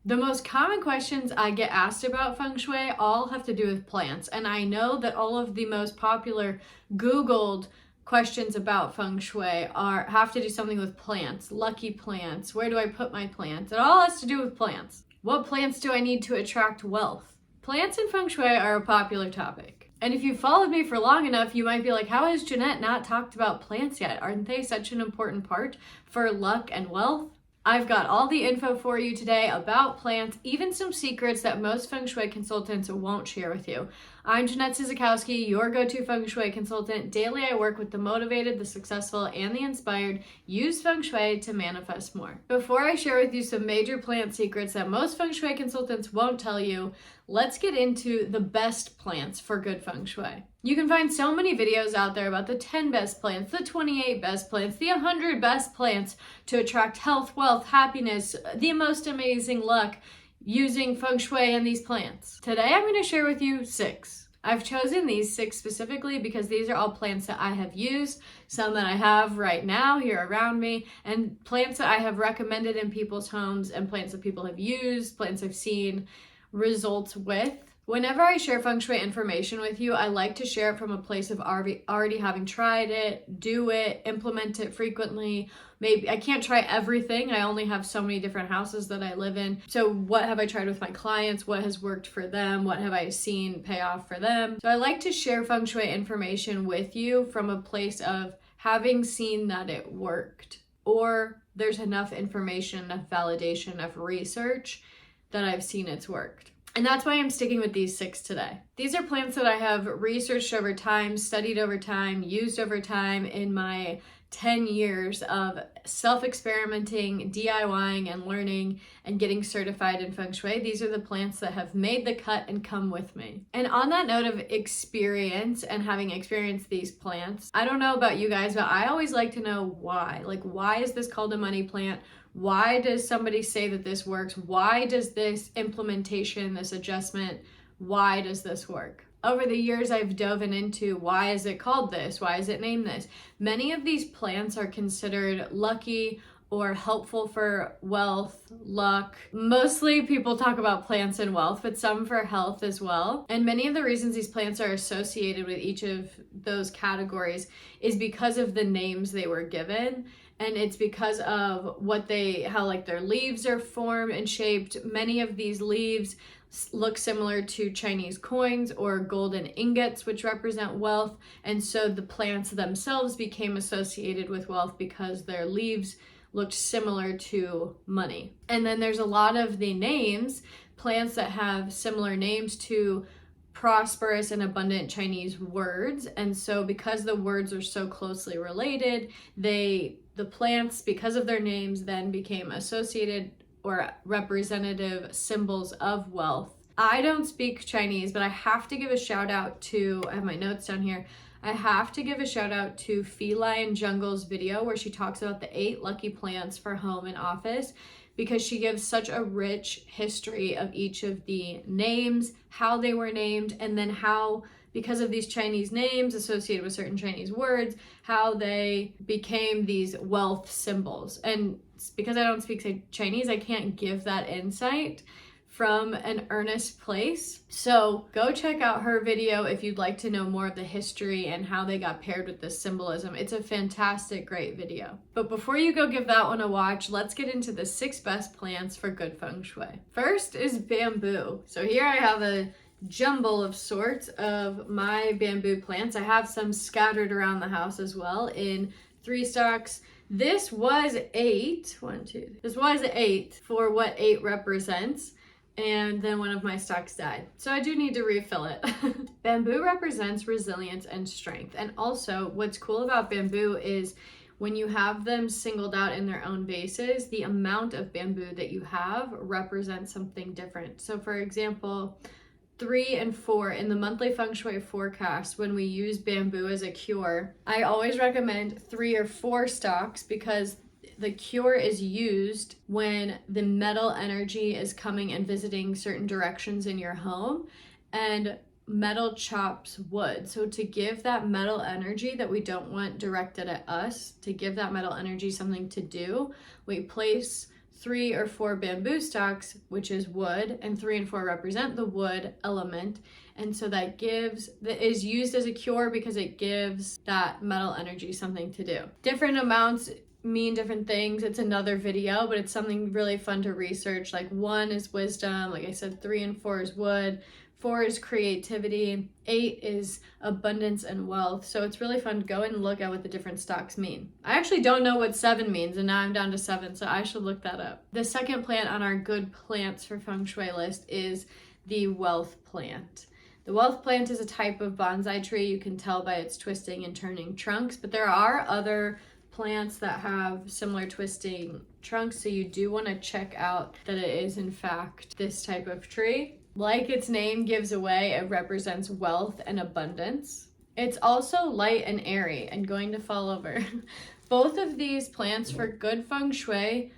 The most common questions I get asked about Feng Shui all have to do with plants, and I know that all of the most popular Googled questions about Feng Shui have to do something with plants, lucky plants, where do I put my plants? It all has to do with plants. What plants do I need to attract wealth? Plants and Feng Shui are a popular topic. And if you've followed me for long enough, you might be like, how has Jeanette not talked about plants yet? Aren't they such an important part for luck and wealth? I've got all the info for you today about plants, even some secrets that most Feng Shui consultants won't share with you. I'm Jeanette Sizikowski, your go-to Feng Shui consultant. Daily, I work with the motivated, the successful, and the inspired. Use Feng Shui to manifest more. Before I share with you some major plant secrets that most Feng Shui consultants won't tell you, let's get into the best plants for good Feng Shui. You can find so many videos out there about the 10 best plants, the 28 best plants, the 100 best plants to attract health, wealth, happiness, the most amazing luck using Feng Shui and these plants. Today I'm going to share with you 6. I've chosen these 6 specifically because these are all plants that I have used, some that I have right now here around me, and plants that I have recommended in people's homes, and plants that people have used, plants I've seen results with. Whenever I share Feng Shui information with you, I like to share it from a place of already having tried it, do it, implement it frequently. Maybe I can't try everything. I only have so many different houses that I live in. So what have I tried with my clients? What has worked for them? What have I seen pay off for them? So I like to share Feng Shui information with you from a place of having seen that it worked, or there's enough information, enough validation, enough research that I've seen it's worked. And that's why I'm sticking with these 6 today. These are plants that I have researched over time, studied over time, used over time in my 10 years of self-experimenting, DIYing, and learning and getting certified in Feng Shui. These are the plants that have made the cut and come with me. And on that note of experience and having experienced these plants, I don't know about you guys, but I always like to know why. Like, why is this called a money plant? Why does somebody say that this works? Why does this implementation, this adjustment, why does this work? Over the years, I've dove into why is it called this? Why is it named this? Many of these plants are considered lucky or helpful for wealth, luck. Mostly people talk about plants and wealth, but some for health as well. And many of the reasons these plants are associated with each of those categories is because of the names they were given. And it's because of how like their leaves are formed and shaped. Many of these leaves look similar to Chinese coins or golden ingots, which represent wealth. And so the plants themselves became associated with wealth because their leaves looked similar to money. And then there's a lot of the names, plants that have similar names to prosperous and abundant Chinese words. And so because the words are so closely related, the plants, because of their names, then became associated or representative symbols of wealth. I don't speak Chinese, but I have to give a shout out to, I have my notes down here, I have to give a shout out to Feline Jungle's video where she talks about the 8 lucky plants for home and office, because she gives such a rich history of each of the names, how they were named, and then how, because of these Chinese names associated with certain Chinese words, how they became these wealth symbols. And because I don't speak Chinese, I can't give that insight from an earnest place. So go check out her video if you'd like to know more of the history and how they got paired with this symbolism. It's a fantastic, great video. But before you go give that one a watch, let's get into the 6 best plants for good Feng Shui. First is bamboo. So here I have a jumble of sorts of my bamboo plants. I have some scattered around the house as well in 3 stalks. This was 8. This was 8 for what 8 represents. And then one of my stalks died. So I do need to refill it. Bamboo represents resilience and strength. And also what's cool about bamboo is when you have them singled out in their own vases, the amount of bamboo that you have represents something different. So for example, 3 and 4 in the monthly Feng Shui forecast, when we use bamboo as a cure, I always recommend 3 or 4 stalks because the cure is used when the metal energy is coming and visiting certain directions in your home, and metal chops wood. So to give that metal energy that we don't want directed at us, to give that metal energy something to do, we place 3 or 4 bamboo stalks, which is wood, and 3 and 4 represent the wood element. And so that is used as a cure because it gives that metal energy something to do. Different amounts mean different things. It's another video, but it's something really fun to research. Like 1 is wisdom, like I said, 3 and 4 is wood, 4 is creativity, 8 is abundance and wealth. So it's really fun to go and look at what the different stocks mean. I actually don't know what 7 means, and now I'm down to 7, so I should look that up. The second plant on our good plants for Feng Shui list is the wealth plant. The wealth plant is a type of bonsai tree. You can tell by its twisting and turning trunks, but there are other plants that have similar twisting trunks, so you do want to check out that it is in fact this type of tree. Like its name gives away, it represents wealth and abundance. It's also light and airy and going to fall over. Both of these plants for good Feng Shui,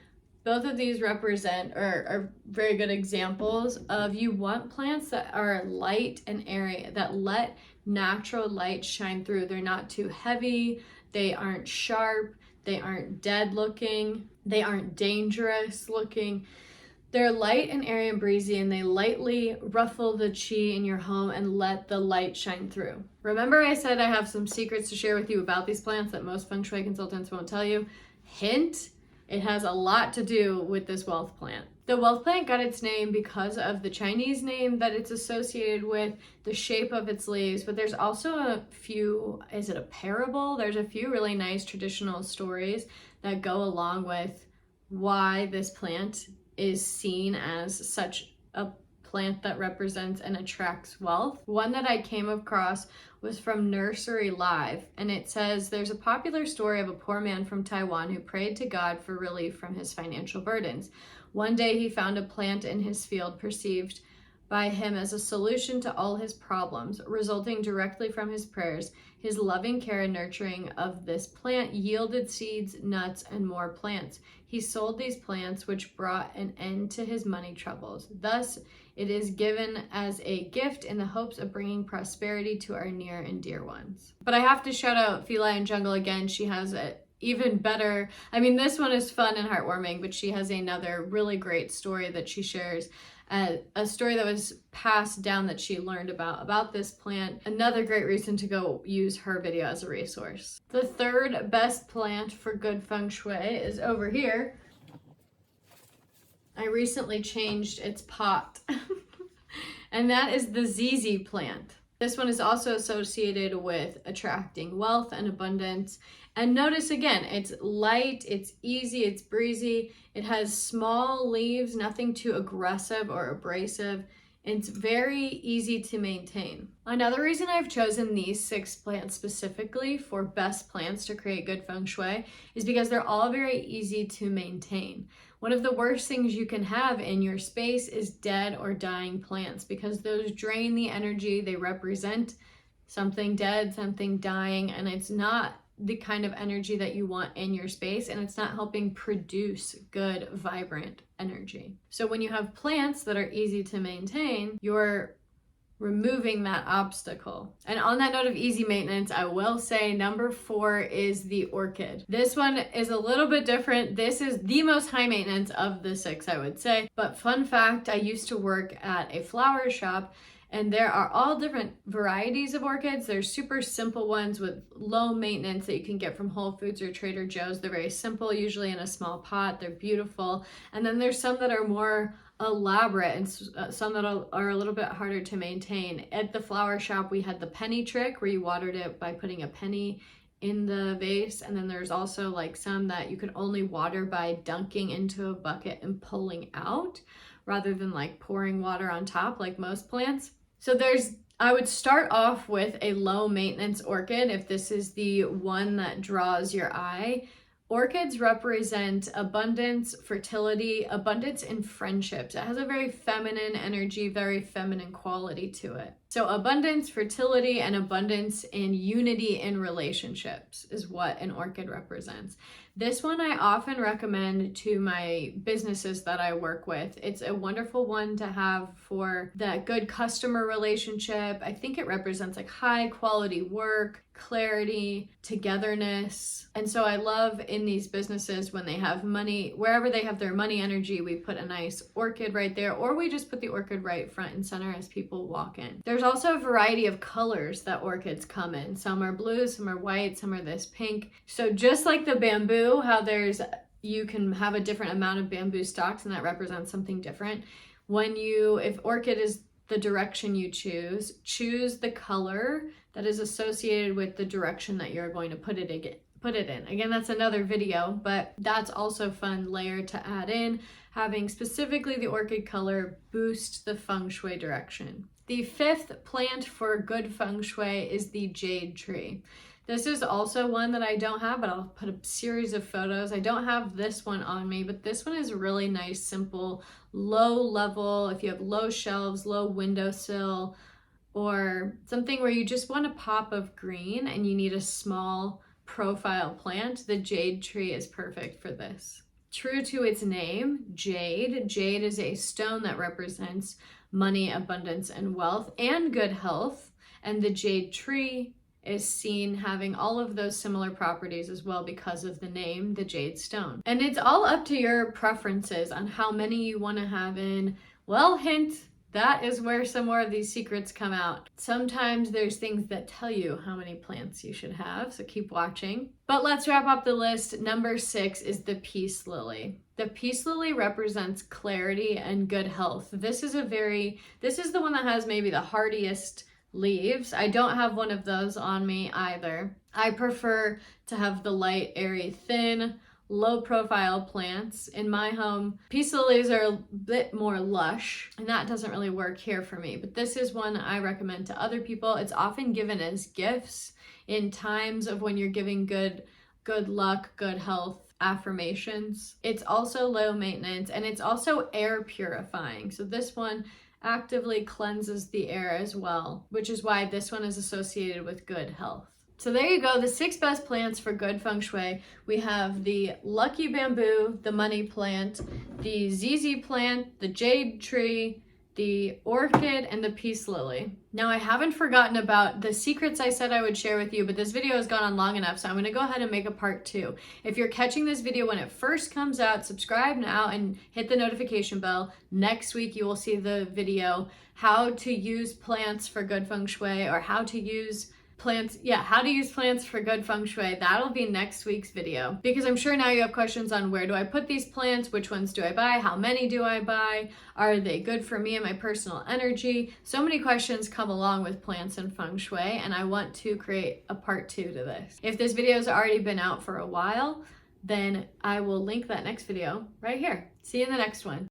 both of these represent or are very good examples of you want plants that are light and airy, that let natural light shine through. They're not too heavy, they aren't sharp, they aren't dead looking, they aren't dangerous looking. They're light and airy and breezy, and they lightly ruffle the chi in your home and let the light shine through. Remember I said I have some secrets to share with you about these plants that most Feng Shui consultants won't tell you? Hint, it has a lot to do with this wealth plant. The wealth plant got its name because of the Chinese name that it's associated with, the shape of its leaves, but there's also a few, is it a parable? There's a few really nice traditional stories that go along with why this plant is seen as such a plant that represents and attracts wealth. One that I came across was from Nursery Live, and it says there's a popular story of a poor man from Taiwan who prayed to God for relief from his financial burdens. One day he found a plant in his field perceived by him as a solution to all his problems, resulting directly from his prayers. His loving care and nurturing of this plant yielded seeds, nuts, and more plants. He sold these plants, which brought an end to his money troubles. Thus, it is given as a gift in the hopes of bringing prosperity to our near and dear ones. But I have to shout out Feline Jungle again. She has a even better, I mean, this one is fun and heartwarming, but she has another really great story that she shares. A story that was passed down that she learned about this plant. Another great reason to go use her video as a resource. The third best plant for good Feng Shui is over here. I recently changed its pot. And that is the ZZ plant. This one is also associated with attracting wealth and abundance. And notice again, it's light, it's easy, it's breezy. It has small leaves, nothing too aggressive or abrasive. It's very easy to maintain. Another reason I've chosen these 6 plants specifically for best plants to create good Feng Shui is because they're all very easy to maintain. One of the worst things you can have in your space is dead or dying plants, because those drain the energy. They represent something dead, something dying, and it's not the kind of energy that you want in your space, and it's not helping produce good, vibrant energy. So when you have plants that are easy to maintain, you're removing that obstacle. And on that note of easy maintenance, I will say number 4 is the orchid. This one is a little bit different. This is the most high maintenance of the 6, I would say. But fun fact, I used to work at a flower shop, and there are all different varieties of orchids. There's super simple ones with low maintenance that you can get from Whole Foods or Trader Joe's. They're very simple, usually in a small pot. They're beautiful. And then there's some that are more elaborate and some that are a little bit harder to maintain. At the flower shop, we had the penny trick where you watered it by putting a penny in the vase. And then there's also like some that you can only water by dunking into a bucket and pulling out rather than like pouring water on top like most plants. So I would start off with a low maintenance orchid if this is the one that draws your eye. Orchids represent abundance, fertility, abundance in friendships. It has a very feminine energy, very feminine quality to it. So abundance, fertility, and abundance in unity in relationships is what an orchid represents. This one I often recommend to my businesses that I work with. It's a wonderful one to have for that good customer relationship. I think it represents like high quality work, clarity, togetherness. And so I love in these businesses when they have money, wherever they have their money energy, we put a nice orchid right there, or we just put the orchid right front and center as people walk in. There's also a variety of colors that orchids come in. Some are blue, some are white, some are this pink. So just like the bamboo, how you can have a different amount of bamboo stalks and that represents something different. If orchid is the direction you choose the color that is associated with the direction that you're going to put it in. Again, that's another video, but that's also a fun layer to add in, having specifically the orchid color boost the feng shui direction. The fifth plant for good feng shui is the jade tree. This is also one that I don't have, but I'll put a series of photos. I don't have this one on me, but this one is really nice, simple, low level. If you have low shelves, low windowsill, or something where you just want a pop of green and you need a small profile plant, the jade tree is perfect for this. True to its name, jade is a stone that represents money, abundance, and wealth, and good health. And the jade tree is seen having all of those similar properties as well because of the name, the jade stone. And it's all up to your preferences on how many you want to have in. Well, hint, that is where some more of these secrets come out. Sometimes there's things that tell you how many plants you should have, so keep watching. But let's wrap up the list. Number 6 is the peace lily. The peace lily represents clarity and good health. This is the one that has maybe the hardiest leaves. I don't have one of those on me either. I prefer to have the light, airy, thin, low profile plants. In my home, peace lilies are a bit more lush, and that doesn't really work here for me. But this is one I recommend to other people. It's often given as gifts in times of when you're giving good luck, good health affirmations. It's also low maintenance, and it's also air purifying. So this one actively cleanses the air as well, which is why this one is associated with good health. So there you go, the 6 best plants for good feng shui. We have the lucky bamboo, the money plant, the ZZ plant, the jade tree, the orchid, and the peace lily. Now, I haven't forgotten about the secrets I said I would share with you, but this video has gone on long enough, so I'm gonna go ahead and make a part 2. If you're catching this video when it first comes out, subscribe now and hit the notification bell. Next week, you will see the video, how to use plants for good feng shui, or how to use plants for good feng shui. That'll be next week's video, because I'm sure now you have questions on where do I put these plants, which ones do I buy, how many do I buy, are they good for me and my personal energy? So many questions come along with plants and feng shui, and I want to create a part 2 to this. If this video has already been out for a while, then I will link that next video right here. See you in the next one.